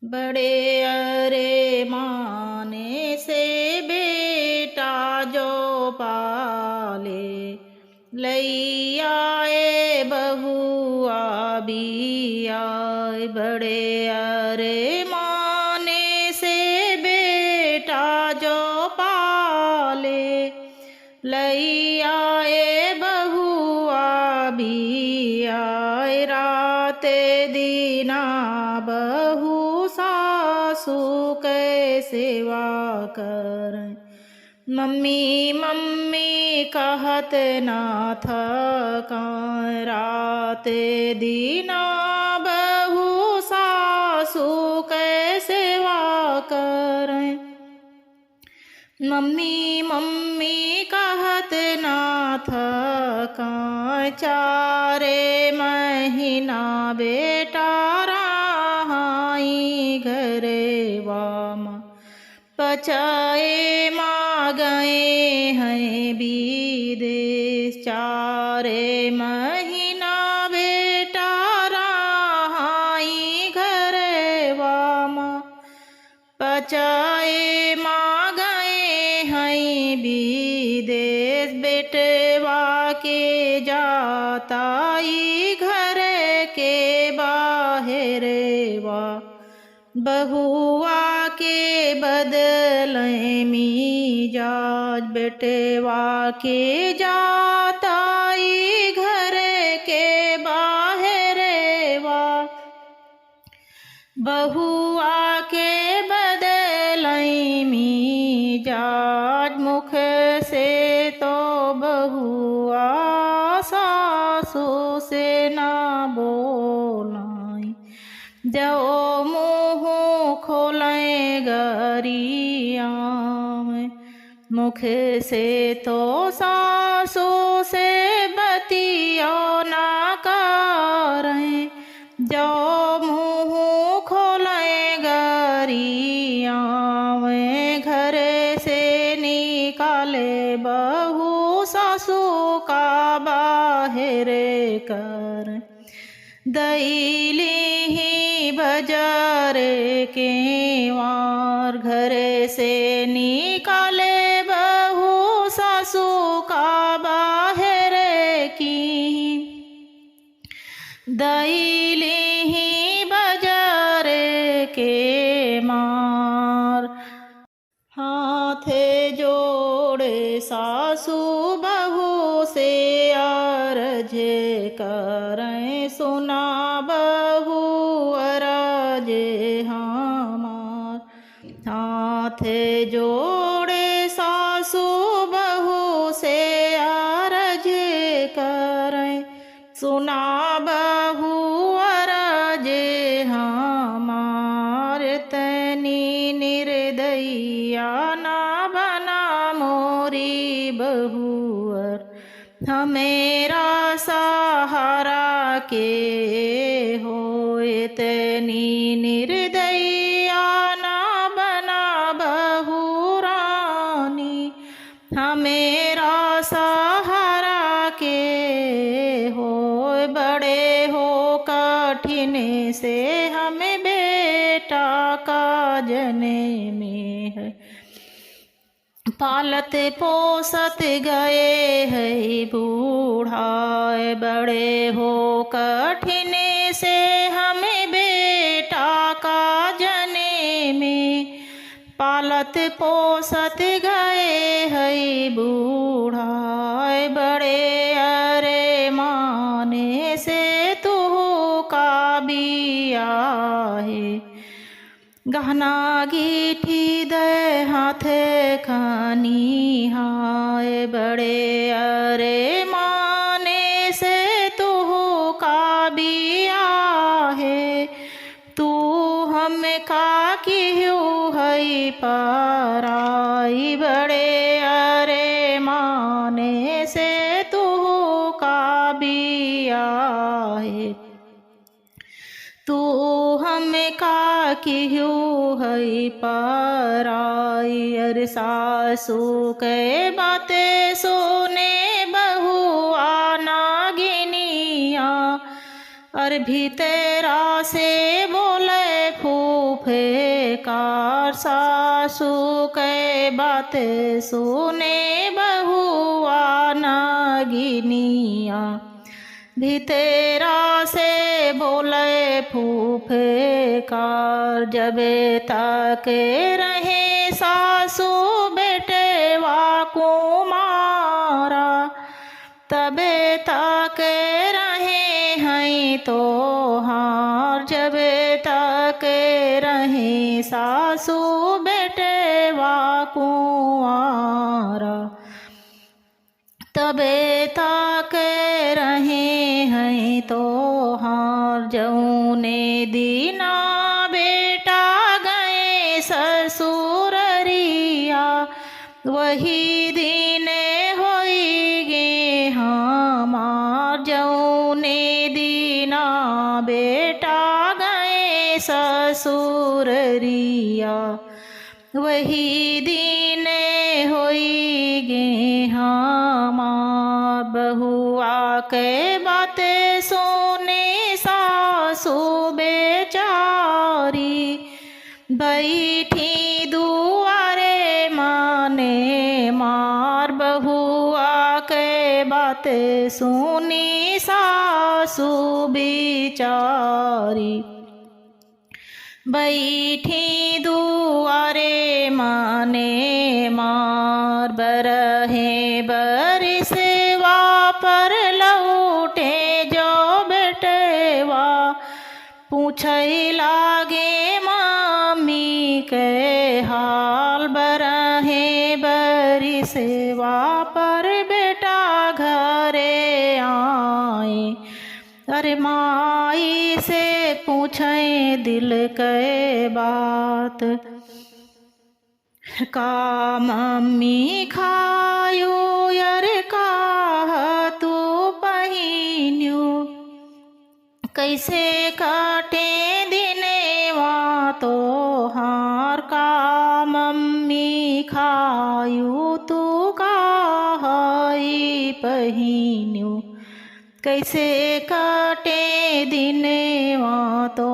बड़े अरे माने से बेटा जो पाले, लई आए बहुआ भी आए। बड़े अरे माने से बेटा जो पाले, लई आए बहुआ भी आए। रात दीना बहू सासू के सेवा करें, मम्मी मम्मी कहत ना थकाएं। रात दीना बहू सासू के सेवा करें, मम्मी मम्मी कहत ना थकाएं। चारे महीना बेटा रहाई घरे वामा, पचाए माँ गए हैं विदेश। चारे महीना बेटा रहाई घरे वामा, पचाए माँ गए हैं विदेश। बेटवा के जाताई घर के बाहर वा, बहुआ के बदले मिजाज। बेटवा के जाताई घर के बाहर वा, बहुआ के बदले मिजाज। मुख से तो बहुआ सासू से ना बोलाई, जो मुँह खोलें गरिया में। मुख से तो सासू से बतिया ना करें, जो मुँह खोलें गरिया में। घर से निकाले बहू सासू का बाहर कर, दैली ही बाजार के वार। घर से निकाले बहू सासू का बाहर की, दैली ही बाजार के मार। हाथ जोड़े सासू बहू से अर्ज करें, सुना बहू अरज हमार। हाथ जोड़े सासू बहू से अर्ज करें, सुना बहू अरज हमार। तनी निर्दयिया ना बना मोरी बहुअर, हमेरा सहारा के होए। तनी निर्दयिया ना बना बहु रानी, हमेरा सहारा के होए। बड़े हो कठिन से हमें बेटा का जने में है, पालत पोसत गए है बूढ़ाए। बड़े हो कठिन से हमें बेटा का जने में, पालत पोसत गए है बूढ़ाए। बड़े अरे माने से तू का बिया है, गहना गीठी दे हाथ खानी हाय। बड़े अरे माने से तू का बिया है, तू हम का क्यों है पराई। बड़े अरे माने से तू का बिया है, तू हम का क्यों है पराई। अरे सासू के बातें सुने बहुआ नागिनिया, और भीतरा से बोले फूफ फेकार सासू के बात सुने बहुआ नागिनिया भीतरा से बोले फूफेकार जबे तक रहे सासू बेटे वा कुमारा तबे तक रहे हैं तो हार जबे तक रहे सासू बेटे वा कुंवारा तबे तक रहे हैं तो हार जौने दीना बेटा गए ससुररिया वही दिन होइगे हमार जौने दीना बेटा गए ससुररिया वही दिन होइगे हमार बहुआ के बातें सुने सासू बेचारी बैठी दुआरे माने मार बहुआ के बातें सुनी सासू बेचारी बैठी दुआरे माने मार बरहे बरिसवा पर लौटे जो बेटवा पूछे लागे मामी के हाल बरहे बरिसवा पर बेटा घरे आए अरे माई से पूछे दिल के बात का मम्मी खायो अरे का तू पहिन्यू कैसे काटे दिने वा तो हार का मम्मी खायू तू का हई पहिन्यू कैसे काटे दिने वा तो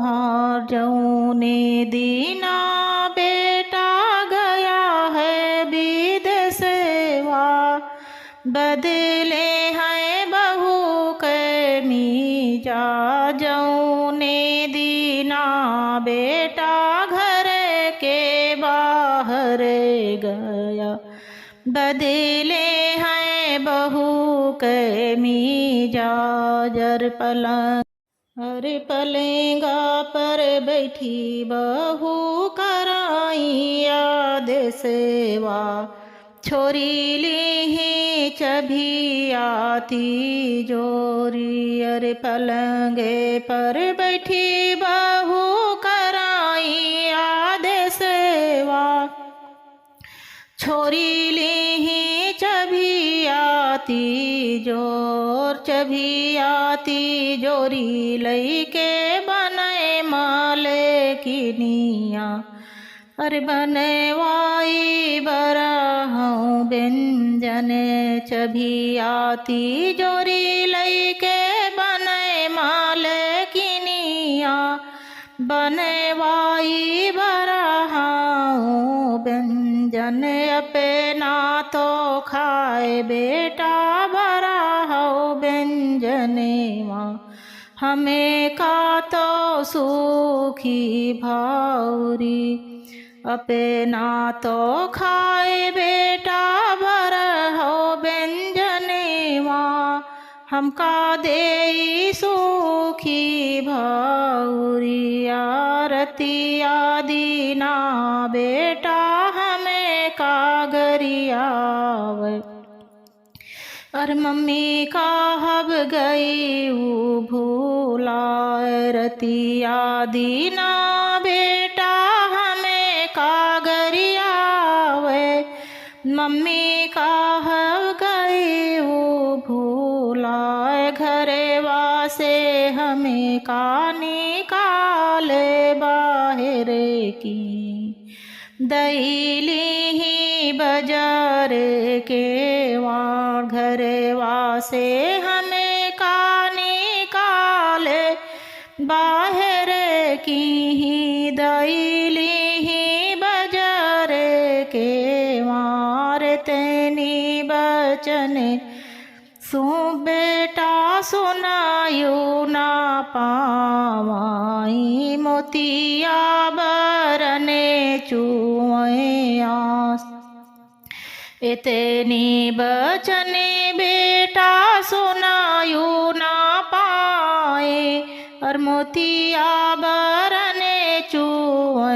हार जौने दीना बेटा गया है विदेशवा बदले हैं बहू के मीजा जौने दीना बेटा घर के बाहर गया बदले हैं बहू के मीजा जर पलंग अरे पलेंगा पर बैठी बहू कराई याद सेवा छोरी ली चभी आती जोरी अरे पलंगे पर बैठी बहू कराई याद सेवा छोरी ली चभी आती जोर चभी आती जोरी लई के बने माले की निया अरे बनवाई बरहूँ व्यंजन चभी आती जोरी लई के बने माले की निया बनवाई बरहूँ व्यंजन अपना तो खाए बेटा बरहूँ व्यंजनेवा हमें का तो सूखी भावरी अपना तो खाए बेटा बरहूँ व्यंजनेवा हमका दे सूखी भावरी आरती आदि ना बेटा हमें कागरियाव और मम्मी का हब गई वो भूला रती आदि ना बेटा हमें कागरियाव मम्मी का हब गई वो भूला घरे वासे हमें का निकाले बाहर की दैली ही बाजार के वाण घरे वासे हमें का निकाले बाहर की ही दैली बजार के वार तेनी बचन सु बेटा सुनायु ना पावाई मोतिया बरने चुआ इतनी बचन बेटा सुनायु ना पाए और मोतिया बरने चुआ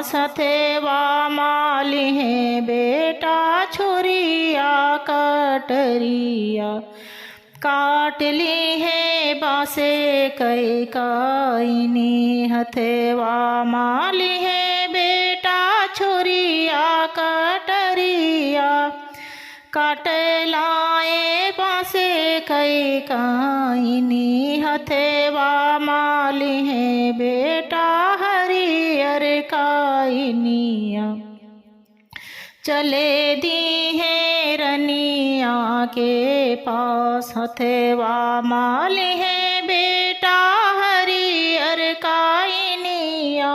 सथेवा माली है बेटा छुरिया कटरिया काट ली है बासे कई काइनी हथेवा माली है बेटा छुरिया कटरिया काट लाए बासे कई काइनी हथेवा माली है बेटा हरियर काइनिया चले दी है रनिया के पास हथेवा माली है बेटा हरियर काइनिया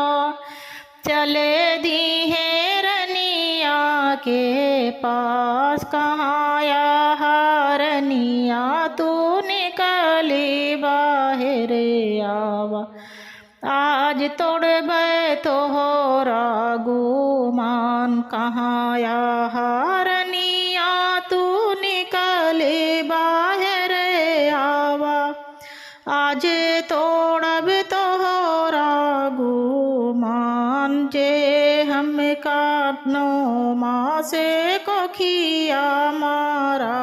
चले दी है रनिया के पास कहाँ या हरनिया तू निकली बाहर आवा आज तोड़बे तोहरा गुमान कहाँ या हरनिया तू निकले बाहर आवा आज तोड़ब तोहरा गुमान जे हम काटनो माँ से कोखिया मारा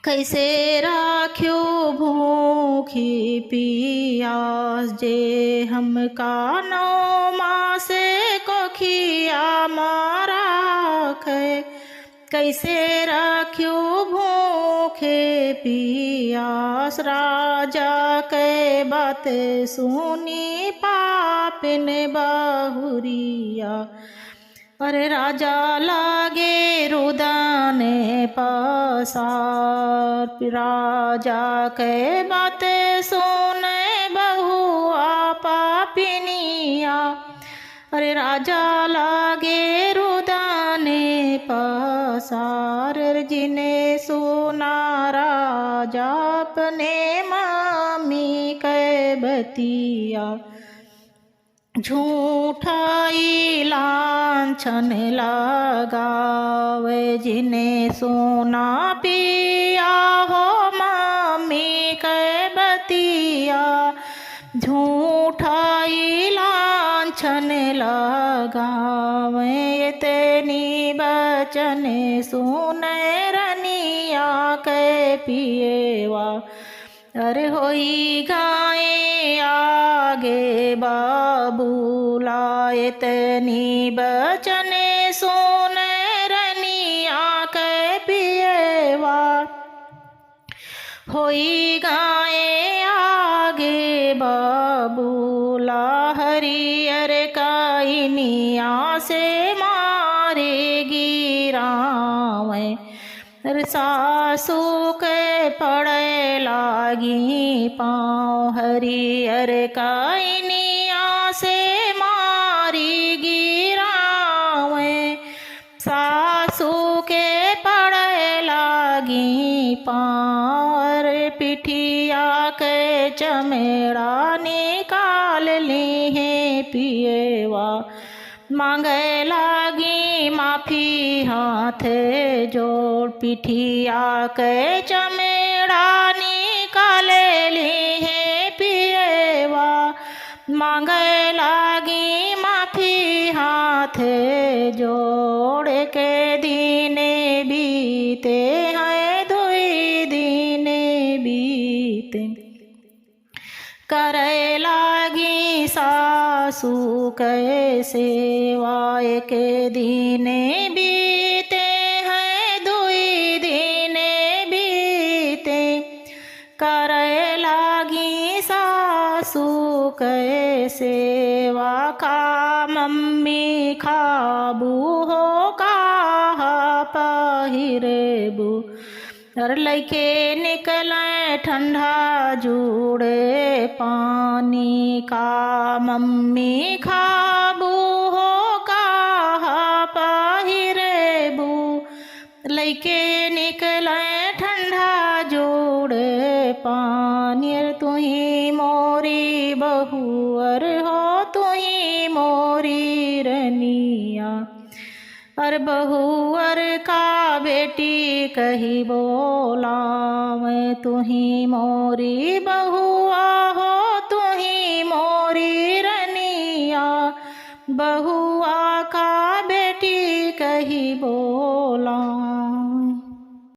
कैसे राख्यो भूखी पियास जे हम कानो माँ से कोखिया मारा कैसे राख्यो भूखे पियास राजा के बात सुनी पापिन बहुरिया अरे राजा लागे रुदाने पसार राजा के बातें सुने बहुआ पापिनिया अरे राजा लागे रुदाने पसार जिन्हें सुना राजा अपने मामी के बतिया झूठाई लांछन लगावे जिन्हें सोना पिया हो मम्मी के बतिया झूठाई लांछन लगावे तेनी बचन सुने रनिया के पिएवा अरे होई गाए आगे बाबूला इतनी बचने सोने रनिया के पिएवा होई गाए आगे बाबूला हरियर काइनिया से मारे गिरावे सासू के पड़े लागी पाँव हरियर काइनिया से मारी गिरावे सासू के पड़े लागी पाँव पिठिया के चमेड़ा निकाल ली है पिएवा मांगे लागी माफी हाथ जोड़ पिठिया के चमेड़ा निकाले ली है पिएवा मांगे लागी माफी हाथ जोड़ के दीने बीते हैं दुई दीने बीते करे लागी सासू के सेवा के दीने बीते हैं दुई दीने बीते करे लागी सासू के सेवा का मम्मी खाबू हो का पहिरेबू हर लइके निकले ठंडा जूड़े पानी का, मम्मी खाबू हो कहा पहिरे बू। लइके निकले ठंडा जोड़े पानी, तुही मोरी बहुअर हो तुही मोरी रनिया। अर बहुअर का बेटी कही बोला, मैं तुही मोरी बहुआ हो तुही मोरी रनिया। बहु